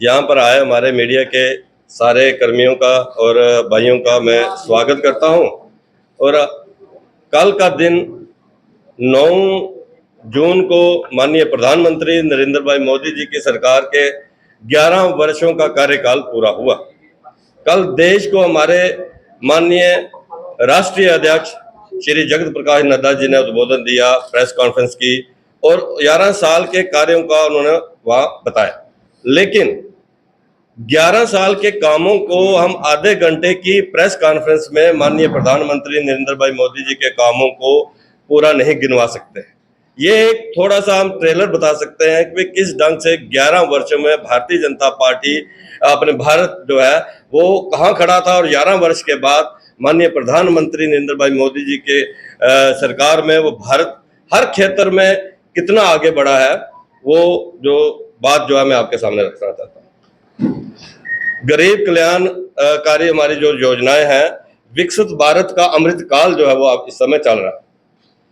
यहाँ पर आए हमारे मीडिया के सारे कर्मियों का और भाइयों का मैं स्वागत करता हूँ। और कल का दिन 9 जून को माननीय प्रधानमंत्री नरेंद्र भाई मोदी जी की सरकार के 11 वर्षों का कार्यकाल पूरा हुआ। कल देश को हमारे माननीय राष्ट्रीय अध्यक्ष श्री जगत प्रकाश नड्डा जी ने उद्बोधन दिया, प्रेस कॉन्फ्रेंस की और 11 साल के कार्यों का उन्होंने वहां बताया। लेकिन 11 साल के कामों को हम आधे घंटे की प्रेस कॉन्फ्रेंस में माननीय प्रधानमंत्री नरेंद्र भाई मोदी जी के कामों को पूरा नहीं गिनवा सकते। ये एक थोड़ा सा हम ट्रेलर बता सकते हैं कि किस ढंग से 11 वर्षों में भारतीय जनता पार्टी अपने भारत जो है वो कहाँ खड़ा था और 11 वर्ष के बाद माननीय प्रधानमंत्री नरेंद्र भाई मोदी जी के सरकार में वो भारत हर क्षेत्र में कितना आगे बढ़ा है, वो जो बात जो है मैं आपके सामने रखना चाहता हूँ। गरीब कल्याण कारी हमारी जो योजनाएं हैं, विकसित भारत का अमृत काल जो है वो अब इस समय चल रहा है।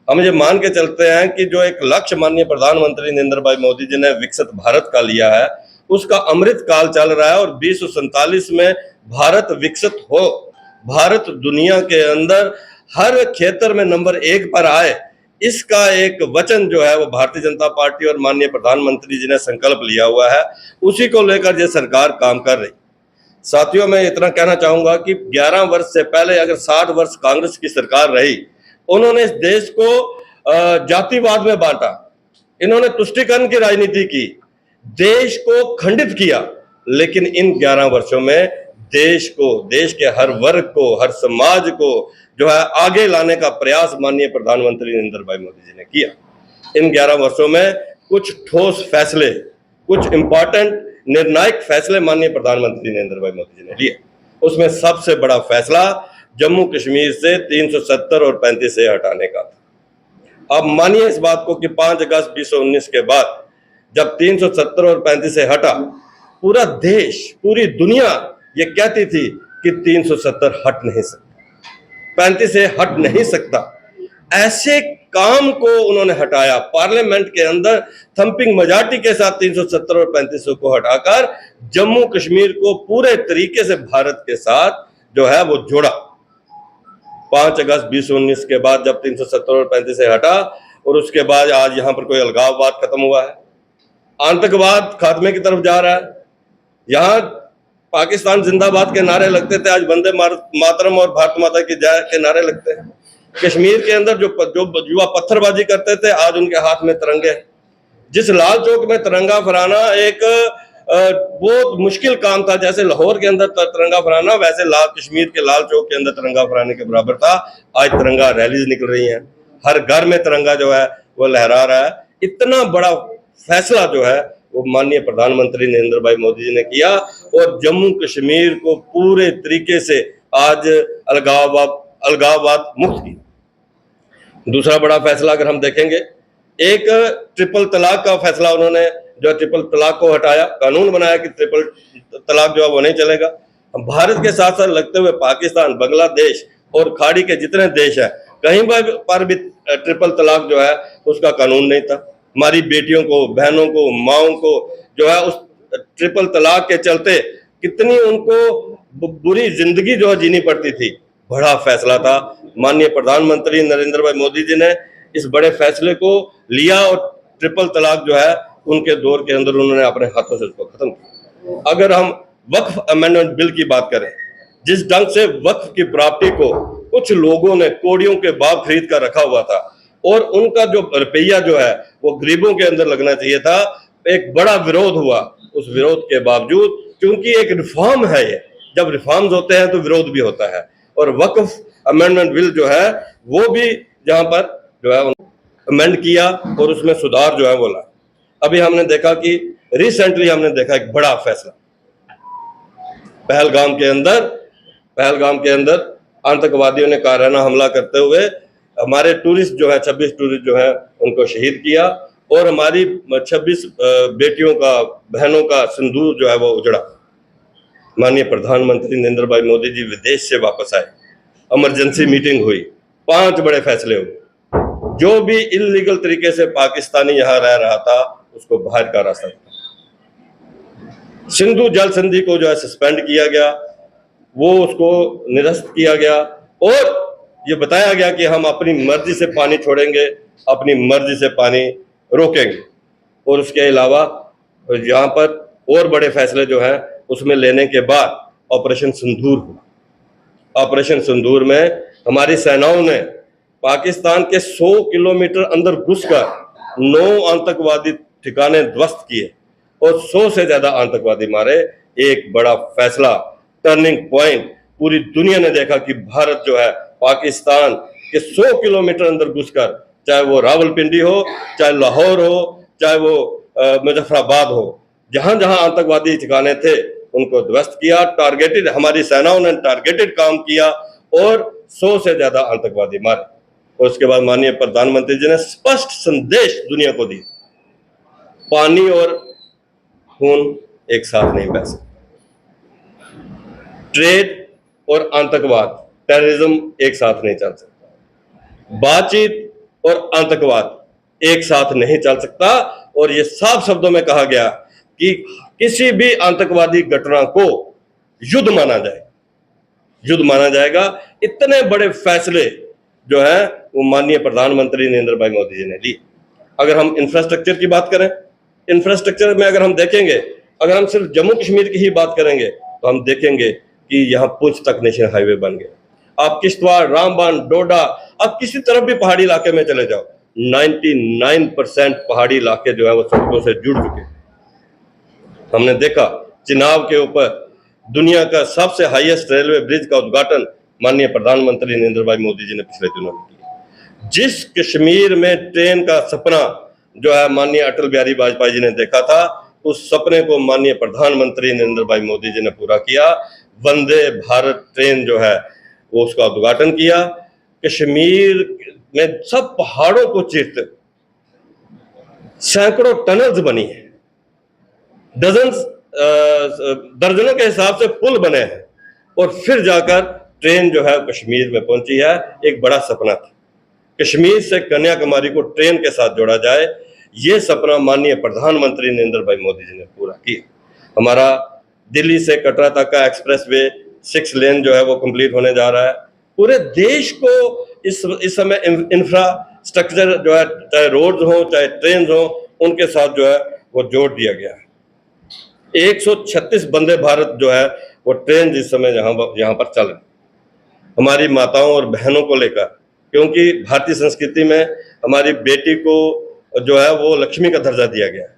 हम ये मान के चलते हैं कि जो एक लक्ष्य माननीय प्रधानमंत्री नरेंद्र भाई मोदी जी ने विकसित भारत का लिया है, उसका अमृत काल चल रहा है और 2047 में भारत विकसित हो, भारत दुनिया के अंदर हर क्षेत्र में नंबर 1 पर आए, इसका एक वचन जो है वो भारतीय जनता पार्टी और माननीय प्रधानमंत्री जी ने संकल्प लिया हुआ है। उसी को लेकर ये सरकार काम कर रही। साथियों, मैं इतना कहना चाहूंगा कि 11 वर्ष से पहले अगर 60 वर्ष कांग्रेस की सरकार रही, उन्होंने इस देश को जातिवाद में बांटा, इन्होंने तुष्टीकरण की राजनीति की, देश को खंडित किया। लेकिन इन 11 वर्षों में देश को, देश के हर वर्ग को, हर समाज को जो है आगे लाने का प्रयास माननीय प्रधानमंत्री नरेंद्र भाई मोदी जी ने किया। इन 11 वर्षों में कुछ ठोस फैसले, कुछ इंपॉर्टेंट निर्णायक फैसले माननीय प्रधानमंत्री नरेंद्र भाई मोदी जी ने लिए। उसमें सबसे बड़ा फैसला जम्मू कश्मीर से 370 और 35 से हटाने का था। अब मानिए इस बात को कि 5 अगस्त 2019 के बाद जब 370 और 35 से हटा, पूरा देश, पूरी दुनिया ये कहती थी कि 370 हट नहीं सकता, 35 से हट नहीं सकता। ऐसे काम को उन्होंने हटाया, पार्लियामेंट के अंदर थंपिंग मेजॉरिटी के साथ 370 और 35 को हटाकर जम्मू कश्मीर को पूरे तरीके से भारत के साथ जो है वो जोड़ा। 5 अगस्त 2019 के बाद जब 370 और 35 से हटा और उसके बाद आज यहाँ पर कोई अलगाववाद खत्म हुआ है, आतंकवाद खात्मे की तरफ जा रहा है। यहाँ पाकिस्तान जिंदाबाद के नारे लगते थे, आज वंदे मातरम और भारत माता की जय के नारे लगते हैं। कश्मीर के अंदर जो युवा पत्थरबाजी करते थे, आज उनके हाथ में तिरंगे हैं। जिस लाल चौक में तिरंगा फहराना एक बहुत मुश्किल काम था, जैसे लाहौर के अंदर तिरंगा फहराना, वैसे कश्मीर के लाल चौक के अंदर तिरंगा फहराने के बराबर था। आज तिरंगा रैलीज निकल रही हैं, हर घर में तिरंगा जो है वो लहरा रहा है। इतना बड़ा फैसला जो है वो माननीय प्रधानमंत्री नरेंद्र भाई मोदी जी ने किया और जम्मू कश्मीर को पूरे तरीके से आज अलगाववाद मुक्त किया। दूसरा बड़ा फैसला अगर हम देखेंगे, एक ट्रिपल तलाक का फैसला उन्होंने, जो ट्रिपल तलाक को हटाया, कानून बनाया कि ट्रिपल तलाक जो है वो नहीं चलेगा। भारत के साथ साथ लगते हुए पाकिस्तान, बांग्लादेश और खाड़ी के जितने देश हैं, कहीं पर भी ट्रिपल तलाक जो है उसका कानून नहीं था। हमारी बेटियों को, बहनों को, माओं को जो है उस ट्रिपल तलाक के चलते कितनी उनको बुरी जिंदगी जो है जीनी पड़ती थी। बड़ा फैसला था, माननीय प्रधानमंत्री नरेंद्र भाई मोदी जी ने इस बड़े फैसले को लिया और ट्रिपल तलाक जो है उनके दौर के अंदर उन्होंने अपने हाथों से उसको खत्म किया। अगर हम वक्फ अमेंडमेंट बिल की बात करें, जिस ढंग से वक्फ की प्रॉपर्टी को कुछ लोगों ने कोड़ियों के बाग खरीद कर रखा हुआ था और उनका जो रुपया जो है वो गरीबों के अंदर लगना चाहिए था, एक बड़ा विरोध हुआ। उस विरोध के बावजूद, क्योंकि एक रिफॉर्म है ये, जब रिफॉर्म्स होते हैं तो विरोध भी होता है, और वक्फ अमेंडमेंट बिल जो है वो भी जहां पर जो है अमेंड किया और उसमें सुधार जो है वो ला। अभी हमने देखा कि रिसेंटली हमने देखा एक बड़ा फैसला, पहलगाम के अंदर आतंकवादियों ने कायराना हमला करते हुए हमारे टूरिस्ट जो है, 26 टूरिस्ट जो है उनको शहीद किया और हमारी 26 बेटियों का, बहनों का सिंदूर जो है वो उजड़ा। माननीय प्रधानमंत्री नरेंद्र भाई मोदी जी विदेश से वापस आए, इमरजेंसी मीटिंग हुई, 5 बड़े फैसले हुए। जो भी इलीगल तरीके से पाकिस्तानी यहाँ रह रहा था उसको बाहर का रास्ता था। सिंधु जल संधि को जो है सस्पेंड किया गया, वो उसको निरस्त किया गया और ये बताया गया कि हम अपनी मर्जी से पानी छोड़ेंगे, अपनी मर्जी से पानी रोकेंगे। और उसके अलावा यहाँ पर और बड़े फैसले जो हैं उसमें लेने के बाद ऑपरेशन सिंदूर हुआ। ऑपरेशन सिंदूर में हमारी सेनाओं ने पाकिस्तान के 100 किलोमीटर अंदर घुसकर 9 आतंकवादी ठिकाने ध्वस्त किए और 100 से ज्यादा आतंकवादी मारे। एक बड़ा फैसला, टर्निंग पॉइंट। पूरी दुनिया ने देखा कि भारत जो है पाकिस्तान के 100 किलोमीटर अंदर घुसकर, चाहे वो रावलपिंडी हो, चाहे लाहौर हो, चाहे वो मुजफ्फराबाद हो, जहां जहां आतंकवादी ठिकाने थे उनको ध्वस्त किया। टारगेटेड, हमारी सेनाओं ने टारगेटेड काम किया और 100 से ज्यादा आतंकवादी मारे। और उसके बाद माननीय प्रधानमंत्री जी ने स्पष्ट संदेश दुनिया को दिया, पानी और खून एक साथ नहीं बह सकते, ट्रेड और आतंकवाद, टेररिज्म एक साथ नहीं चल सकता, बातचीत और आतंकवाद एक साथ नहीं चल सकता। और ये साफ शब्दों में कहा गया कि किसी भी आतंकवादी घटना को युद्ध माना जाए, युद्ध माना जाएगा। इतने बड़े फैसले जो है वो माननीय प्रधानमंत्री नरेंद्र भाई मोदी जी ने लिए। अगर हम इंफ्रास्ट्रक्चर की बात करें, इंफ्रास्ट्रक्चर में अगर हम देखेंगे, अगर हम सिर्फ जम्मू कश्मीर की ही बात करेंगे तो हम देखेंगे कि यहाँ पुंछ तक नेशनल हाईवे बन गया। आप किश्तवाड़, रामबन, डोडा, आप किसी तरफ भी पहाड़ी इलाके में चले जाओ, 99% पहाड़ी इलाके जो है वो सड़कों से जुड़ चुके। हमने देखा चिनाब के ऊपर दुनिया का सबसे हाईएस्ट रेलवे ब्रिज का उद्घाटन माननीय प्रधानमंत्री नरेंद्र भाई मोदी जी ने पिछले दिनों में किया। जिस कश्मीर में ट्रेन का सपना जो है माननीय अटल बिहारी वाजपेयी जी ने देखा था, उस सपने को माननीय प्रधानमंत्री नरेंद्र भाई मोदी जी ने पूरा किया। वंदे भारत ट्रेन जो है वो उसका उद्घाटन किया। कश्मीर में सब पहाड़ों को चीरते सैकड़ों टनल्स बनी है, दर्जनों के हिसाब से पुल बने हैं और फिर जाकर ट्रेन जो है कश्मीर में पहुंची है। एक बड़ा सपना था, कश्मीर से कन्याकुमारी को ट्रेन के साथ जोड़ा जाए। ये सपना माननीय प्रधानमंत्री नरेंद्र भाई मोदी जी ने पूरा किया। हमारा दिल्ली से कटरा तक का एक्सप्रेस वे 6 लेन जो है वो कंप्लीट होने जा रहा है। पूरे देश को इस समय इंफ्रास्ट्रक्चर जो है, चाहे रोड्स हो चाहे ट्रेन हो, उनके साथ जो है वो जोड़ दिया गया है। 136 वंदे भारत जो है वो ट्रेन जिस समय यहाँ पर चल रही, हमारी माताओं और बहनों को लेकर, क्योंकि भारतीय संस्कृति में हमारी बेटी को जो है वो लक्ष्मी का दर्जा दिया गया है।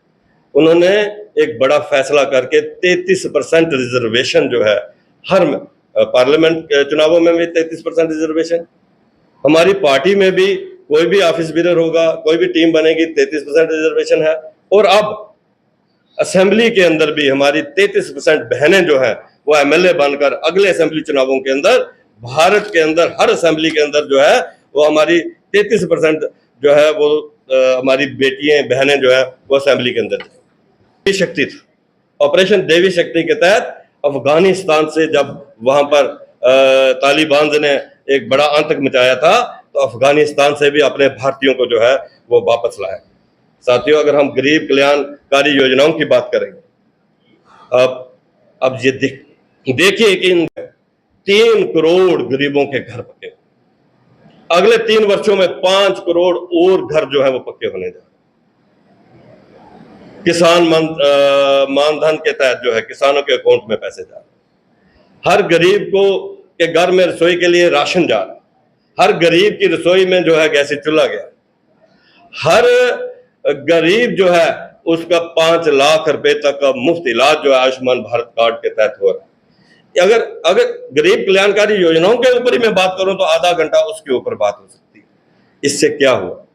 उन्होंने एक बड़ा फैसला करके 33% रिजर्वेशन जो है, हर पार्लियामेंट चुनावों में भी 33% रिजर्वेशन, हमारी पार्टी में भी कोई भी ऑफिस बीरर होगा, कोई भी टीम बनेगी, 33% रिजर्वेशन है। और अब असेंबली के अंदर भी हमारी 33% बहनें जो हैं वो एमएलए बनकर अगले असेंबली चुनावों के अंदर, भारत के अंदर हर असेंबली के अंदर जो है वो हमारी 33% जो है वो हमारी बेटियां बहनें जो है वो असेंबली के अंदर देवी शक्ति था। ऑपरेशन देवी शक्ति के तहत अफगानिस्तान से जब वहां पर तालिबान ने एक बड़ा आतंक मचाया था, तो अफगानिस्तान से भी अपने भारतीयों को जो है वो वापस लाया। साथियों, अगर हम गरीब कल्याणकारी योजनाओं की बात करेंगे, अब ये देखिए कि 3 करोड़ गरीबों के घर पक्के, अगले 3 वर्षों में 5 करोड़ और घर जो है वो पक्के होने जा रहे। किसान मानधन के तहत जो है किसानों के अकाउंट में पैसे जा रहे, हर गरीब को के घर में रसोई के लिए राशन जा रहा, हर गरीब की रसोई में जो है गैसीय चूल्हा गया, हर गरीब जो है उसका 5 लाख रुपए तक का मुफ्त इलाज जो है आयुष्मान भारत कार्ड के तहत हो रहा है। अगर गरीब कल्याणकारी योजनाओं के ऊपर ही मैं बात करूं तो आधा घंटा उसके ऊपर बात हो सकती है। इससे क्या हुआ,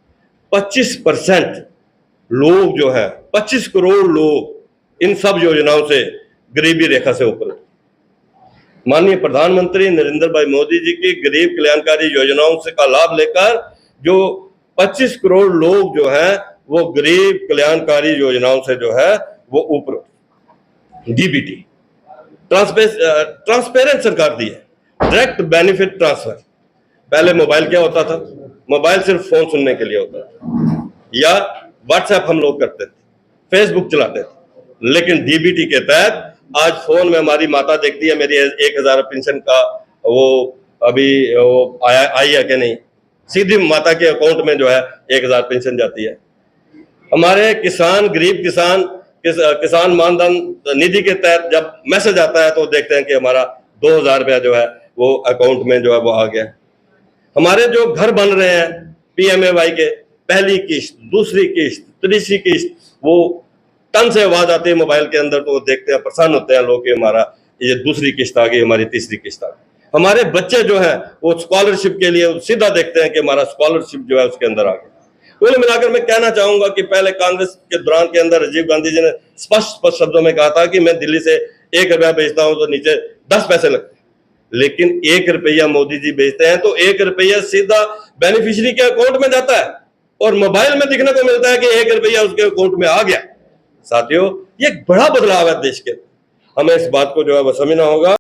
25% लोग जो है, 25 करोड़ लोग इन सब योजनाओं से गरीबी रेखा से ऊपर। माननीय प्रधानमंत्री नरेंद्र भाई मोदी जी की गरीब कल्याणकारी योजनाओं से का लाभ लेकर जो 25 करोड़ लोग जो हैं वो गरीब कल्याणकारी योजनाओं से जो है वो ऊपर। डीबीटी ट्रांसपेरेंट सरकार दी है, डायरेक्ट बेनिफिट ट्रांसफर। पहले मोबाइल क्या होता था, मोबाइल सिर्फ फोन सुनने के लिए होता था, या व्हाट्सएप हम लोग करते थे, फेसबुक चलाते थे, लेकिन डीबीटी के तहत आज फोन में हमारी माता देखती है मेरी 1,000 पेंशन का वो अभी वो आई है कि नहीं, सीधी माता के अकाउंट में जो है 1,000 पेंशन जाती है। हमारे किसान, गरीब किसान मानधन निधि के तहत जब मैसेज आता है तो देखते हैं कि हमारा 2,000 रुपया जो है वो अकाउंट में जो है वो आ गया। हमारे जो घर बन रहे हैं पीएमएवाई के, पहली किस्त, दूसरी किस्त, तीसरी किस्त, वो टन से आवाज आती है मोबाइल के अंदर, तो देखते हैं, प्रसन्न होते हैं लोग कि हमारा ये दूसरी किस्त आ गई, हमारी तीसरी किस्त आ गई। हमारे बच्चे जो है वो स्कॉलरशिप के लिए सीधा देखते हैं कि हमारा स्कॉलरशिप जो है उसके अंदर आ गया। कुल मिलाकर मैं कहना चाहूंगा कि पहले कांग्रेस के दौरान के अंदर राजीव गांधी जी ने स्पष्ट शब्दों में कहा था कि मैं दिल्ली से 1 रुपया बेचता हूं तो नीचे 10 पैसे लगते हैं, लेकिन 1 रुपया मोदी जी बेचते हैं तो 1 रुपया सीधा बेनिफिशियरी के अकाउंट में जाता है और मोबाइल में दिखने को मिलता है कि 1 रुपया उसके अकाउंट में आ गया। साथियों, ये एक बड़ा बदलाव है देश के, हमें इस बात को जो है वो समझना होगा।